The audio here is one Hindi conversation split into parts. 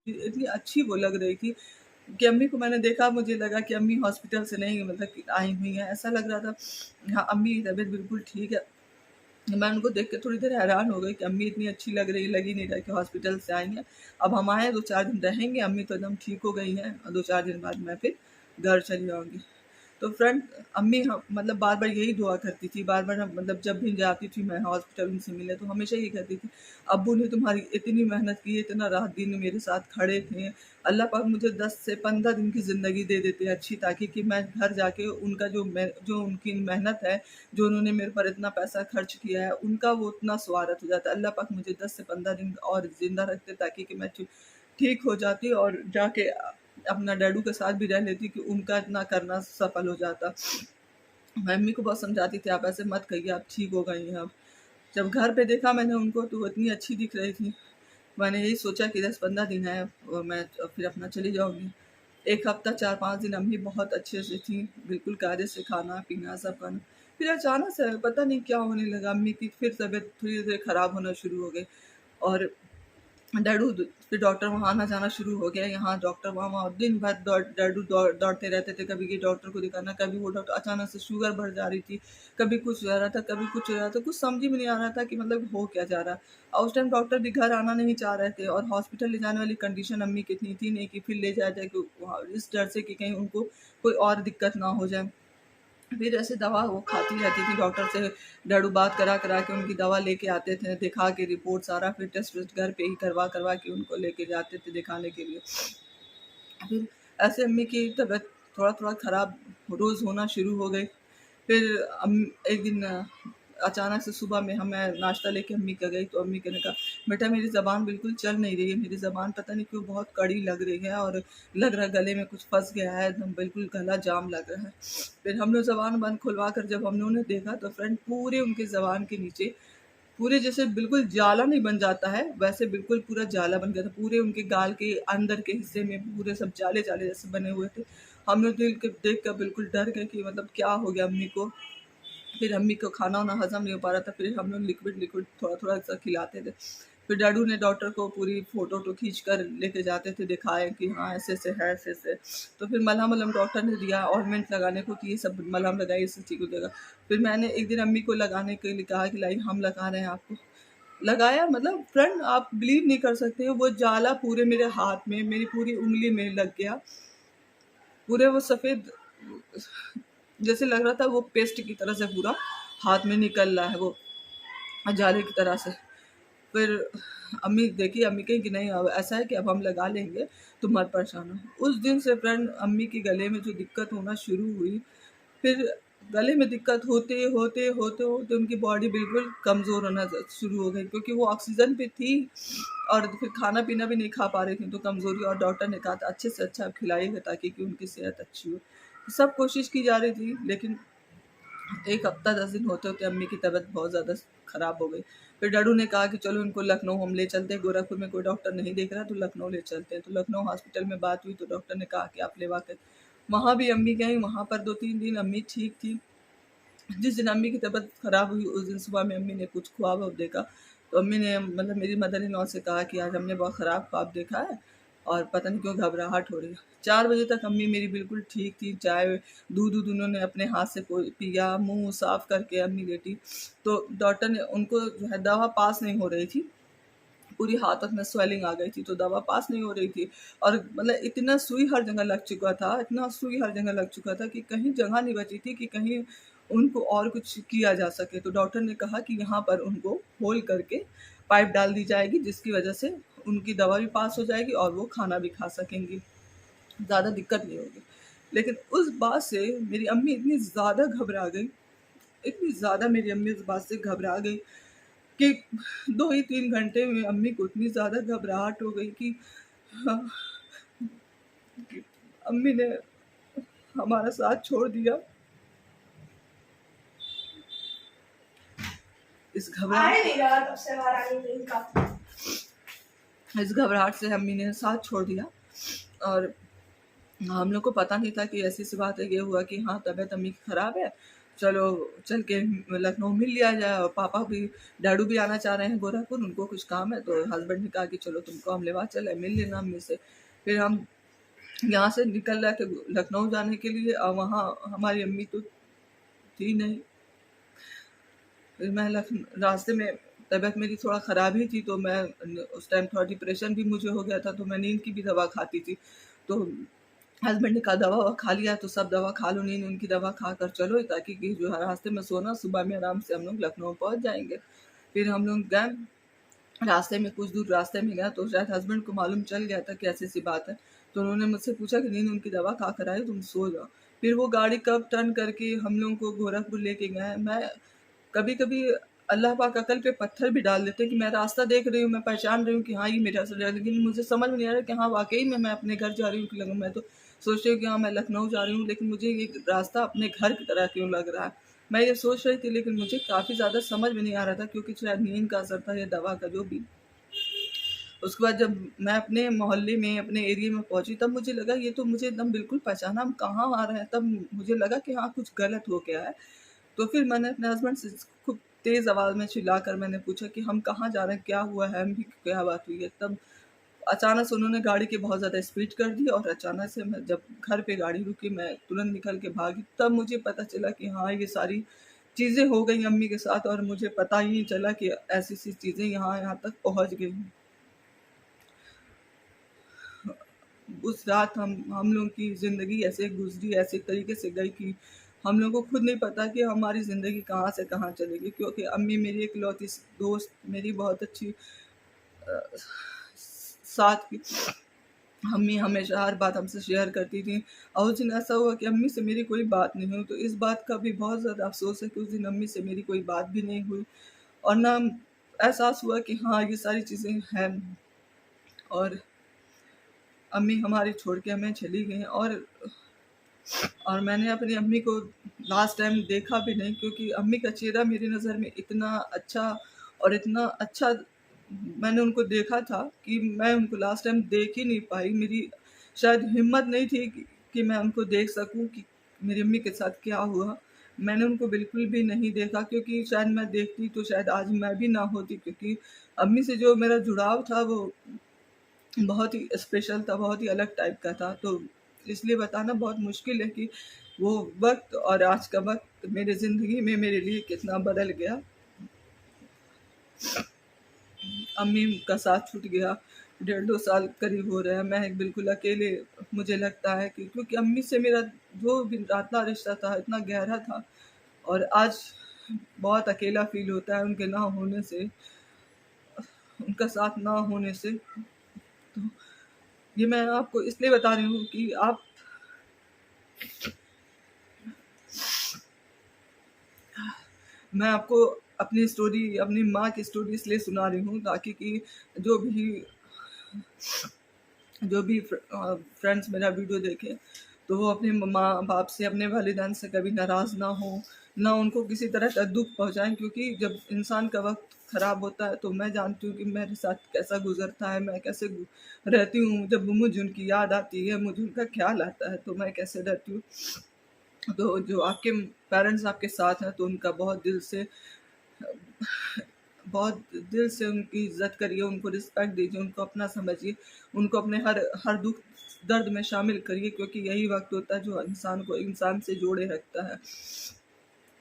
इतनी अच्छी वो लग रही थी कि अम्मी को मैंने देखा, मुझे लगा कि अम्मी हॉस्पिटल से नहीं मतलब कि आई हुई हैं, ऐसा लग रहा था। हाँ, अम्मी की तबीयत बिल्कुल ठीक है। मैं उनको देख के थोड़ी देर हैरान हो गई कि अम्मी इतनी अच्छी लग रही है, लग ही नहीं रहा कि हॉस्पिटल से आई हैं। अब हम आए 2-4 दिन रहेंगे, अम्मी तो एकदम ठीक हो गई हैं और 2-4 दिन बाद मैं फिर घर चली जाऊँगी। तो फ्रेंड, अम्मी मतलब बार बार यही दुआ करती थी, बार बार मतलब जब भी जाती थी मैं हॉस्पिटल उनसे मिले तो हमेशा यही कहती थी, अब्बू ने तुम्हारी इतनी मेहनत की, इतना रात दिन मेरे साथ खड़े थे, अल्लाह पाक मुझे 10 से 15 दिन की ज़िंदगी दे देते अच्छी, ताकि कि मैं घर जाके उनका जो उनकी मेहनत है, जो उन्होंने मेरे पर इतना पैसा खर्च किया है, उनका वो उतना स्वागत हो जाता। अल्लाह पाक मुझे 10 से 15 दिन और ज़िंदा रखते ताकि कि मैं ठीक हो जाती और जाके अपना डैडू के साथ भी रह लेती कि उनका इतना करना सफल हो जाता। मैं मम्मी को बहुत समझाती थी, आप ऐसे मत कहिए, आप ठीक हो गई हैं अब। जब घर पे देखा मैंने उनको तो वो इतनी अच्छी दिख रही थी। मैंने यही सोचा कि 10-15 दिन है और मैं फिर अपना चली जाऊँगी। 1 हफ्ता 4-5 दिन अम्मी बहुत अच्छे से थी, बिल्कुल कायदे से खाना-पीना सब करना। फिर अचानक से पता नहीं क्या होने लगा, अम्मी की फिर तबीयत धीरे-धीरे खराब होना शुरू हो गई और डैडू फिर डॉक्टर वहाँ आना-जाना शुरू हो गया, यहाँ डॉक्टर वहाँ-वहाँ दिन भर डैडू दौड़ते रहते थे, कभी ये डॉक्टर को दिखाना, कभी वो डॉक्टर। अचानक से शुगर बढ़ जा रही थी, कभी कुछ हो जा रहा था, कभी कुछ हो रहा था, कुछ समझ ही में नहीं आ रहा था कि मतलब हो क्या जा रहा। और उस टाइम डॉक्टर भी घर आना नहीं चाह रहे थे और हॉस्पिटल ले जाने वाली कंडीशन अम्मी की इतनी थी नहीं कि फिर ले जाया जाए कि वहाँ इस डर से कि कहीं उनको कोई और दिक्कत ना हो जाए। फिर ऐसे दवा वो खाती रहती थी, डॉक्टर से डैडू बात करा करा के उनकी दवा लेके आते थे, दिखा के रिपोर्ट सारा फिर टेस्ट वेस्ट घर पे ही करवा करवा के उनको लेके जाते थे दिखाने के लिए। फिर ऐसे अम्मी की तबीयत थोड़ा थोड़ा ख़राब रोज़ होना शुरू हो गई। फिर एक दिन अचानक से सुबह में मैं नाश्ता लेके अम्मी के गई तो अम्मी ने कहा, बेटा मेरी ज़बान बिल्कुल चल नहीं रही है, मेरी ज़बान पता नहीं क्यों बहुत कड़ी लग रही है और लग रहा है गले में कुछ फंस गया है, एकदम बिल्कुल गला जाम लग रहा है। फिर हम लोग ज़बान बंद खुलवा कर जब हम लोगों ने देखा तो फ्रेंड पूरे उनके ज़बान के नीचे पूरे जैसे बिल्कुल जाला नहीं बन जाता है, वैसे बिल्कुल पूरा जाला बन गया था। पूरे उनके गाल के अंदर के हिस्से में पूरे सब जाले-जाले जैसे बने हुए थे। हम लोग देख कर बिल्कुल डर गए कि मतलब क्या हो गया अम्मी को। फिर अम्मी को खाना-वाना हज़म नहीं हो पा रहा था, फिर हम लोग लिक्विड-लिक्विड थोड़ा-थोड़ा सा खिलाते थे। फिर डैडू ने डॉक्टर को पूरी फ़ोटो-वोटो खींच कर लेके जाते थे, दिखाएँ कि हाँ, ऐसे-ऐसे है, ऐसे-ऐसे। तो फिर मलहम-वलहम डॉक्टर ने दिया, ऑइंटमेंट लगाने को कि ये सब मलहम लगाइए, इससे ठीक हो जाएगा। फिर मैंने एक दिन अम्मी को लगाने के लिए कहा कि लाइए हम लगा रहे हैं आपको। लगाया मतलब फ्रेंड आप बिलीव नहीं कर सकते हो, वो जाला पूरे मेरे हाथ में, मेरी पूरी उँगली में लग गया। पूरे वो सफ़ेद जैसे लग रहा था वो पेस्ट की तरह से पूरा हाथ में निकल रहा है वो जाले की तरह से। फिर अम्मी देखी, अम्मी कही कि नहीं अब ऐसा है कि अब हम लगा लेंगे, तुम मत परेशान हो। उस दिन से फ्रेंड अम्मी के गले में जो दिक्कत होना शुरू हुई, फिर गले में दिक्कत होते, होते, होते, होते उनकी बॉडी बिल्कुल कमज़ोर होना शुरू हो गई क्योंकि वो ऑक्सीजन पे थी और फिर खाना-पीना भी नहीं खा पा रही थी तो कमज़ोरी। और डॉक्टर ने कहा था अच्छे से अच्छा आप खिलाइएगा ताकि कि उनकी सेहत अच्छी हो। सब कोशिश की जा रही थी लेकिन 1 हफ्ता 10 दिन होते-होते अम्मी की तबीयत बहुत ज़्यादा ख़राब हो गई। फिर डैडू ने कहा कि चलो इनको लखनऊ हम ले चलते हैं, गोरखपुर में कोई डॉक्टर नहीं देख रहा तो लखनऊ ले चलते हैं। तो लखनऊ हॉस्पिटल में बात हुई तो डॉक्टर ने कहा कि आप लेवा कर वहाँ भी अम्मी गईं, वहाँ पर 2-3 दिन अम्मी ठीक थी। जिस दिन अम्मी की तबीयत ख़राब हुई उस दिन सुबह में अम्मी ने कुछ ख्वाब देखा तो अम्मी ने मतलब मेरी मदर इन लॉ से कहा कि आज हमने बहुत ख़राब ख्वाब देखा है और पता नहीं क्यों घबराहट हो रही है। 4 बजे तक अम्मी मेरी बिल्कुल ठीक थी, चाय दूध उन्होंने अपने हाथ से पिया, मुंह साफ करके अम्मी लेटी। तो डॉक्टर ने उनको जो है दवा पास नहीं हो रही थी, पूरी हाथों में स्वेलिंग आ गई थी तो दवा पास नहीं हो रही थी और मतलब इतना सुई हर जगह लग चुका था, इतना सुई हर जगह लग चुका था कि कहीं जगह नहीं बची थी कि कहीं उनको और कुछ किया जा सके। तो डॉक्टर ने कहा कि यहाँ पर उनको होल करके पाइप डाल दी जाएगी जिसकी वजह से उनकी दवा भी पास हो जाएगी और वो खाना भी खा सकेंगी, ज़्यादा दिक्कत नहीं होगी। लेकिन उस बात से मेरी अम्मी इतनी ज़्यादा घबरा गई, इतनी ज़्यादा मेरी अम्मी उस बात से घबरा गई कि 2 ही 3 घंटे में अम्मी को इतनी ज़्यादा घबराहट हो गई कि हाँ, कि अम्मी ने हमारा साथ छोड़ दिया। इस घबराहट से अम्मी ने साथ छोड़ दिया और हम लोग को पता नहीं था कि ऐसी-सी बात है। ये हुआ कि हाँ, तबीयत अम्मी की ख़राब है, चलो चल के लखनऊ मिल लिया जाए। और पापा भी, डैडू भी आना चाह रहे हैं गोरखपुर, उनको कुछ काम है, तो हस्बैंड ने कहा कि चलो तुमको हम लेवा चले, मिल लेना अम्मी से। फिर हम यहाँ से निकल रहे थे लखनऊ जाने के लिए, और वहाँ हमारी अम्मी तो थी नहीं। फिर मैं रास्ते में, तबीयत मेरी थोड़ा ख़राब ही थी, तो मैं उस टाइम थोड़ा डिप्रेशन भी मुझे हो गया था, तो मैं नींद की भी दवा खाती थी। तो हस्बैंड ने कहा दवा ववा खा लिया, तो सब दवा खा लो, नींद उनकी दवा खा कर चलो, ताकि कि जो है रास्ते में सोना, सुबह में आराम से हम लोग लखनऊ पहुँच जाएंगे। फिर हम लोग गए, रास्ते में कुछ दूर रास्ते में गया, तो शायद हस्बैंड को मालूम चल गया था कि ऐसी सी बात है, तो उन्होंने मुझसे पूछा कि नींद उनकी दवा खा कर आई, तुम सो जाओ। फिर वो गाड़ी कब टर्न करके हम लोग को गोरखपुर लेके गए। मैं कभी कभी अल्लाह पाक अकल पे पत्थर भी डाल देते हैं कि मैं रास्ता देख रही हूँ, मैं पहचान रही हूँ कि हाँ ये मेरा रास्ता है, लेकिन मुझे समझ में नहीं आ रहा कि हाँ वाकई में मैं अपने घर जा रही हूँ कि लगा, मैं तो सोच रही हूँ कि हाँ मैं लखनऊ जा रही हूँ, लेकिन मुझे ये रास्ता अपने घर की तरह क्यों लग रहा है। मैं ये सोच रही थी, लेकिन मुझे काफ़ी ज़्यादा समझ में नहीं आ रहा था, क्योंकि शायद नींद का असर था या दवा का, जो भी। उसके बाद जब मैं अपने मोहल्ले में, अपने एरिया में पहुंची, तब मुझे लगा ये तो मुझे एकदम बिल्कुल पहचाना, हम कहाँ आ रहे हैं। तब मुझे लगा कि हाँ कुछ गलत हो गया है। तो फिर मैंने अपने हस्बैंड से खूब तेज़ आवाज़ में चिल्लाकर मैंने पूछा कि हम कहाँ जा रहे हैं, क्या हुआ है, हम भी क्या बात हुई है। तब अचानक से उन्होंने गाड़ी की बहुत ज़्यादा स्पीड कर दी, और अचानक से मैं जब घर पे गाड़ी रुकी, मैं तुरंत निकल के भागी। तब मुझे पता चला कि हाँ ये सारी चीज़ें हो गई अम्मी के साथ, और मुझे पता ही नहीं चला कि ऐसी सी चीज़ें यहाँ यहाँ तक पहुँच गई हैं। उस रात हम लोग की ज़िंदगी ऐसे गुजरी, ऐसे तरीके से गई कि हम लोग को खुद नहीं पता कि हमारी ज़िंदगी कहाँ से कहाँ चलेगी। क्योंकि अम्मी मेरी इकलौती दोस्त, मेरी बहुत अच्छी साथ की। अम्मी हमेशा हर बात हमसे शेयर करती थी, और उस दिन ऐसा हुआ कि अम्मी से मेरी कोई बात नहीं हुई। तो इस बात का भी बहुत ज़्यादा अफसोस है कि उस दिन अम्मी से मेरी कोई बात भी नहीं हुई, और ना एहसास हुआ कि हाँ ये सारी चीज़ें हैं, और अम्मी हमारी छोड़ के हमें चली गई। और मैंने अपनी अम्मी को लास्ट टाइम देखा भी नहीं, क्योंकि अम्मी का चेहरा मेरी नज़र में इतना अच्छा, और इतना अच्छा मैंने उनको देखा था कि मैं उनको लास्ट टाइम देख ही नहीं पाई। मेरी शायद हिम्मत नहीं थी कि मैं उनको देख सकूं कि मेरी अम्मी के साथ क्या हुआ। मैंने उनको बिल्कुल भी नहीं देखा, क्योंकि शायद मैं देखती तो शायद आज मैं भी ना होती, क्योंकि अम्मी से जो मेरा जुड़ाव था वो बहुत ही स्पेशल था, बहुत ही अलग टाइप का था। तो इसलिए बताना बहुत मुश्किल है कि वो वक़्त और आज का वक़्त मेरी ज़िंदगी में मेरे लिए कितना बदल गया। अम्मी का साथ छूट गया, 1.5-2 साल करीब हो रहे हैं। मैं एक बिल्कुल अकेले, मुझे लगता है कि क्योंकि अम्मी से मेरा जो भी नाता रिश्ता था इतना गहरा था, और आज बहुत अकेला फ़ील होता है उनके ना होने से, उनका साथ ना होने से। तो ये मैं आपको इसलिए बता रही हूँ कि मैं आपको अपनी स्टोरी, अपनी माँ की स्टोरी इसलिए सुना रही हूँ, ताकि कि जो भी फ्रेंड्स मेरा वीडियो देखें, तो वो अपने माँ बाप से, अपने वालिदैन से कभी नाराज़ ना हो, ना उनको किसी तरह का दुख पहुँचाएं। क्योंकि जब इंसान का वक्त ख़राब होता है, तो मैं जानती हूँ कि मेरे साथ कैसा गुजरता है, मैं कैसे रहती हूँ। जब मुझे उनकी याद आती है, मुझे उनका ख्याल आता है, तो मैं कैसे रहती हूँ। तो जो आपके पेरेंट्स आपके साथ हैं, तो उनका बहुत दिल से उनकी इज़्ज़त करिए, उनको रिस्पेक्ट दीजिए, उनको अपना समझिए, उनको अपने हर हर दुख दर्द में शामिल करिए, क्योंकि यही वक्त होता है जो इंसान को इंसान से जोड़े रखता है।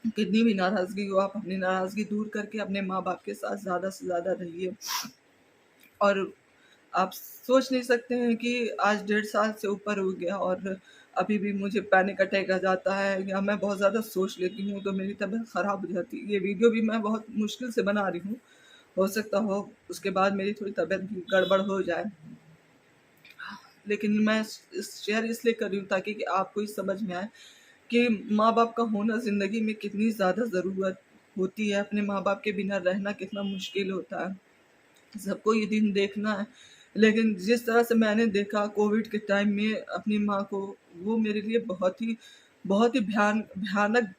कितनी भी नाराज़गी हो, आप अपनी नाराज़गी दूर करके अपने माँ बाप के साथ ज़्यादा से ज़्यादा रहिए। और आप सोच नहीं सकते हैं कि आज 1.5 साल से ऊपर हो गया, और अभी भी मुझे पैनिक अटैक आ जाता है, या मैं बहुत ज़्यादा सोच लेती हूँ, तो मेरी तबीयत ख़राब हो जाती है। ये वीडियो भी मैं बहुत मुश्किल से बना रही हूँ, हो सकता हो उसके बाद मेरी थोड़ी तबीयत भी गड़बड़ हो जाए। लेकिन मैं शेयर इसलिए कर रही हूँ ताकि कि आपको ये समझ में आए कि माँ बाप का होना ज़िंदगी में कितनी ज़्यादा ज़रूरत होती है। अपने माँ बाप के बिना रहना कितना मुश्किल होता है। सबको ये दिन देखना है, लेकिन जिस तरह से मैंने देखा कोविड के टाइम में अपनी माँ को, वो मेरे लिए बहुत ही भयानक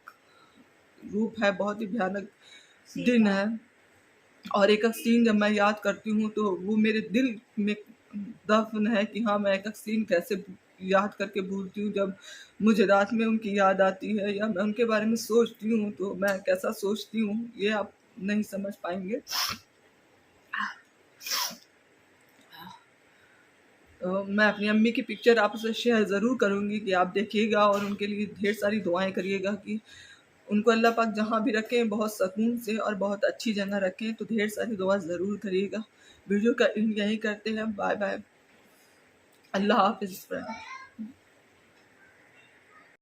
रूप है, बहुत ही भयानक दिन है। और एक एक सीन जब मैं याद करती हूँ, तो वो मेरे दिल में दफ़न है कि हाँ मैं एक एक सीन कैसे याद करके भूलती हूँ, जब मुझे रात में उनकी याद आती है या मैं उनके बारे में सोचती हूँ, तो मैं कैसा सोचती हूँ, ये आप नहीं समझ पाएँगे। मैं अपनी अम्मी की पिक्चर आपसे शेयर ज़रूर करूँगी कि आप देखिएगा और उनके लिए ढेर सारी दुआएँ करिएगा कि उनको अल्लाह पाक जहाँ भी रखें बहुत सुकून से और बहुत अच्छी जगह रखें, तो ढेर सारी दुआ ज़रूर करिएगा। वीडियो का एंड यहीं करते हैं। Bye bye. अल्लाह हाफ़िज़ फ्रेंड।